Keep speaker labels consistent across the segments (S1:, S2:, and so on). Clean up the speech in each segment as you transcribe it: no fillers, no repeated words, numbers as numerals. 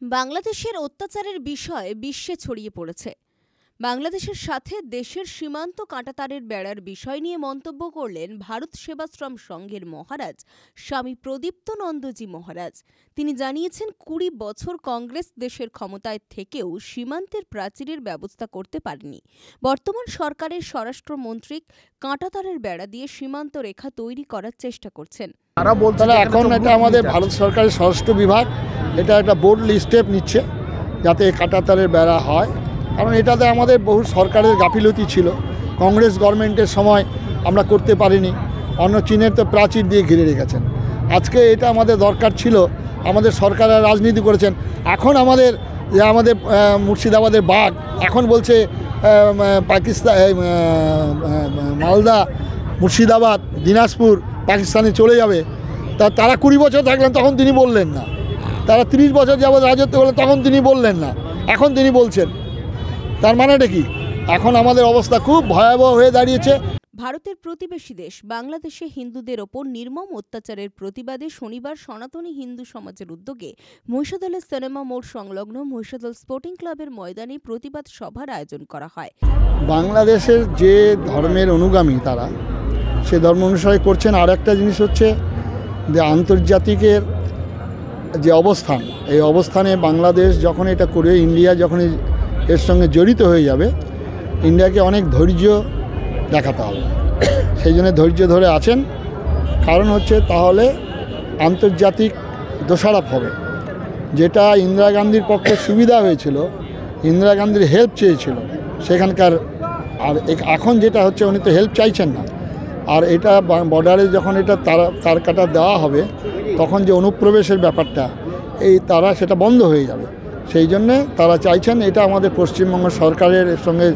S1: বাংলাদেশের অত্যাচারের বিষয় বিশ্বে ছড়িয়ে পড়েছে। বাংলাদেশের সাথে দেশের সীমান্ত কাঁটাতারের বেড়ার বিষয় নিয়ে মন্তব্য করলেন ভারত সেবাশ্রম সংঘের মহারাজ স্বামী প্রদীপ্তনন্দজি মহারাজ। তিনি জানিয়েছেন, ২০ বছর কংগ্রেস দেশের ক্ষমতায় থেকেও সীমান্তের প্রাচীরের ব্যবস্থা করতে পারেনি। বর্তমান সরকারের স্বরাষ্ট্রমন্ত্রী কাঁটাতারের বেড়া দিয়ে সীমান্ত রেখা তৈরি করার চেষ্টা করছেন।
S2: তারা বলছে এখন এটা আমাদের ভারত সরকারের স্বরাষ্ট্র বিভাগ এটা একটা বোল্ডলি স্টেপ নিচ্ছে যাতে কাঁটাতারের বেড়া হয়, কারণ এটাতে আমাদের বহু সরকারের গাফিলতি ছিল। কংগ্রেস গভর্নমেন্টের সময় আমরা করতে পারিনি, অন্য চীনের তো প্রাচীর দিয়ে ঘিরে রেখেছেন। আজকে এটা আমাদের দরকার ছিল, আমাদের সরকাররা রাজনীতি করেছেন। এখন আমাদের মুর্শিদাবাদের বাঘ এখন বলছে পাকিস্তান, মালদা, মুর্শিদাবাদ, দিনাজপুর পাকিস্তানে চলে যাবে। তারা ২০ বছর থাকলেন তখন তিনি বললেন না, তারা ৩০ বছর যাবৎ রাজত্ব করলেন তখন তিনি বললেন না, এখন তিনি বলছেন। তার মানেটা কি? এখন আমাদের অবস্থা খুব ভয়াবহ হয়ে দাঁড়িয়েছে।
S1: ভারতের প্রতিবেশী দেশ বাংলাদেশে হিন্দুদের ওপর নির্মম অত্যাচারের প্রতিবাদে শনিবার সনাতনী হিন্দু সমাজের উদ্যোগে মহিষাদলের সিনেমা মোড় সংলগ্ন মহিষাদল স্পোর্টিং ক্লাবের ময়দানে প্রতিবাদ সভার আয়োজন করা হয়।
S2: বাংলাদেশের যে ধর্মের অনুগামী তারা সে ধর্ম অনুসারে করছেন। আর একটা জিনিস হচ্ছে যে আন্তর্জাতিকের যে অবস্থান, এই অবস্থানে বাংলাদেশ যখন এটা করে, ইন্ডিয়া যখন এর সঙ্গে জড়িত হয়ে যাবে, ইন্ডিয়াকে অনেক ধৈর্য দেখাতে হবে। সেই জন্য ধৈর্য ধরে আছেন। কারণ হচ্ছে তাহলে আন্তর্জাতিক দোষারোপ হবে। যেটা ইন্দিরা গান্ধীর পক্ষে সুবিধা হয়েছিল, ইন্দিরা গান্ধীর হেল্প চেয়েছিল সেখানকার, আর এখন যেটা হচ্ছে উনি তো হেল্প চাইছেন না। আর এটা বর্ডারে যখন এটা তার কাটা দেওয়া হবে তখন যে অনুপ্রবেশের ব্যাপারটা তারা সেটা বন্ধ হয়ে যাবে। সেই জন্যে তারা চাইছেন এটা আমাদের পশ্চিমবঙ্গ সরকারের সঙ্গে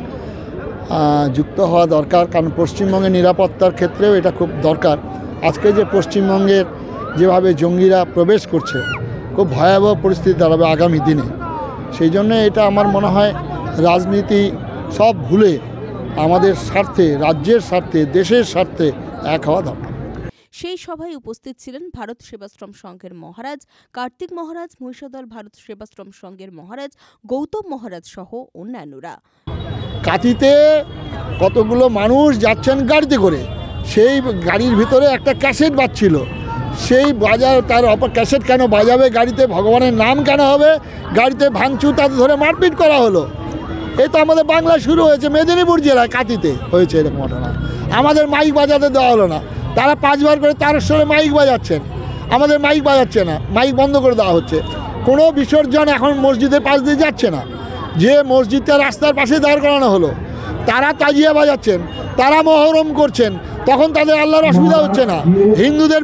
S2: যুক্ত হওয়া দরকার, কারণ পশ্চিমবঙ্গের নিরাপত্তার ক্ষেত্রেও এটা খুব দরকার। আজকে যে পশ্চিমবঙ্গের যেভাবে জঙ্গিরা প্রবেশ করছে, খুব ভয়াবহ পরিস্থিতি দাঁড়াবে আগামী দিনে। সেই জন্যে এটা আমার মনে হয় রাজনীতি সব ভুলে আমাদের স্বার্থে, রাজ্যের স্বার্থে, দেশের স্বার্থে এক হওয়া দরকার।
S1: সেই সভায় উপস্থিত ছিলেন ভারত সেবাশ্রম সংঘের মহারাজ কার্তিক মহারাজ, মহিষাদল ভারত সেবাশ্রম সংঘের মহারাজ গৌতম মহারাজ সহ অন্যান্যরা।
S2: কাঁথিতে কতগুলো মানুষ যাচ্ছেন গাড়িতে করে, সেই গাড়ির ভিতরে একটা ক্যাসেট বাজছিল। সেই তার ক্যাসেট কেন বাজাবে গাড়িতে? ভগবানের নাম কেন হবে? গাড়িতে ভাঙচুর, তাদের ধরে মারপিট করা হলো। এই তো আমাদের বাংলা শুরু হয়েছে, মেদিনীপুর জেলায় কাঁথিতে হয়েছে এরকম ঘটনা। আমাদের মাইক বাজাতে দেওয়া হলো না, তারা 5 বার করে তারস্বরে মাইক বাজাচ্ছেন, আমাদের মাইক বাজাচ্ছে না, মাইক বন্ধ করে দেওয়া হচ্ছে। কোনো বিসর্জন এখন মসজিদের পাশ দিয়ে যাচ্ছে না। যে মসজিদটা রাস্তার পাশে দাঁড় করানো হলো, তারা তাজিয়া বাজাচ্ছেন, তারা মহরম করছেন, তখন তাদের আল্লাহর অসুবিধা হচ্ছে না। হিন্দুদের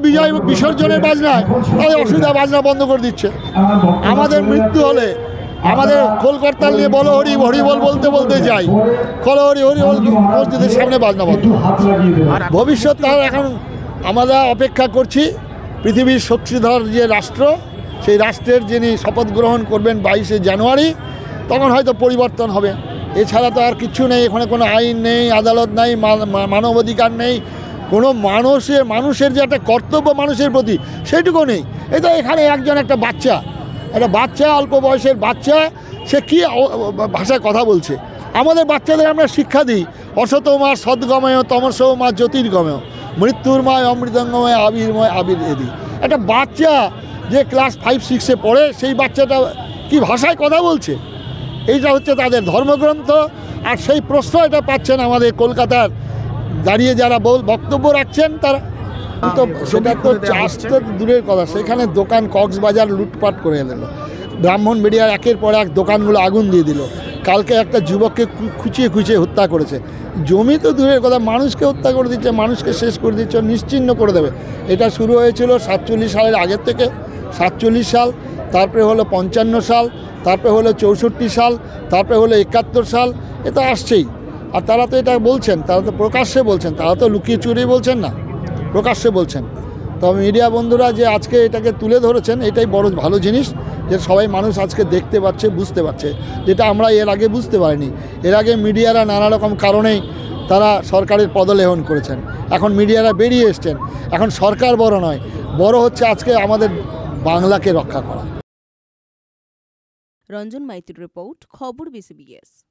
S2: বিসর্জনের বাজনায় তাদের অসুবিধা, বাজনা বন্ধ করে দিচ্ছে। আমাদের মৃত্যু হলে আমাদের কলকাতার নিয়ে বলো হরি হরি বল বলতে বলতে যাই, খলো হরি হরি বল মসজিদের সামনে বাজনা বন্ধ। ভবিষ্যৎ তার এখন আমরা অপেক্ষা করছি। পৃথিবীর শক্তিধর যে রাষ্ট্র, সেই রাষ্ট্রের যিনি শপথ গ্রহণ করবেন 22শে জানুয়ারি, তখন হয়তো পরিবর্তন হবে। এছাড়া তো আর কিছু নেই। এখানে কোনো আইন নেই, আদালত নেই, মানবাধিকার নেই, কোনো মানুষের যে একটা কর্তব্য মানুষের প্রতি সেইটুকু নেই। এই তো এখানে একটা বাচ্চা অল্প বয়সের বাচ্চা, সে কী ভাষায় কথা বলছে। আমাদের বাচ্চাদের আমরা শিক্ষা দিই, অসতমা সদ্গময় তমসমা জ্যোতির্গময়, মৃত্যুর্ময় অমৃতঙ্গময় আবির্ময় আবির এদি। একটা বাচ্চা যে ক্লাস 5-6-এ পড়ে, সেই বাচ্চাটা কি ভাষায় কথা বলছে? এইটা হচ্ছে তাদের ধর্মগ্রন্থ। আর সেই প্রশ্রয়টা পাচ্ছেন আমাদের কলকাতার দাঁড়িয়ে যারা বক্তব্য রাখছেন তারা। তো সেটা তো চাষ তো দূরের কথা, সেখানে দোকান কক্সবাজার লুটপাট করে দিল, ব্রাহ্মণবাড়িয়ার একের পর এক দোকানগুলো আগুন দিয়ে দিল। কালকে একটা যুবককে খুঁচিয়ে হত্যা করেছে। জমি তো দূরের কথা, মানুষকে হত্যা করে দিচ্ছে, মানুষকে শেষ করে দিচ্ছে, নিশ্চিহ্ন করে দেবে। এটা শুরু হয়েছিল 47 সালের আগের থেকে। 47 সাল, তারপরে হলো 55 সাল, তারপরে হলো 64 সাল, তারপরে হলো 71 সাল। এ তো আসছেই। আর তারা তো এটা বলছেন, তারা তো প্রকাশ্যে বলছেন, তারা তো লুকিয়ে চুরিয়ে বলছেন না, প্রকাশ্যে বলছেন। তবে মিডিয়া বন্ধুরা যে আজকে এটাকে তুলে ধরেছেন, এটাই বড় ভালো জিনিস, যে সবাই মানুষ আজকে দেখতে পাচ্ছে, বুঝতে পারছে, যেটা আমরা এর আগে বুঝতে পারিনি। এর আগে মিডিয়ারা নানা রকম কারণেই তারা সরকারের পদলেহন করেছেন। এখন মিডিয়ারা বেরিয়ে এসছেন। এখন সরকার বড় নয়, বড় হচ্ছে আজকে আমাদের বাংলাকে রক্ষা করা।
S1: রঞ্জন মাইতির রিপোর্ট, খবর BCBS।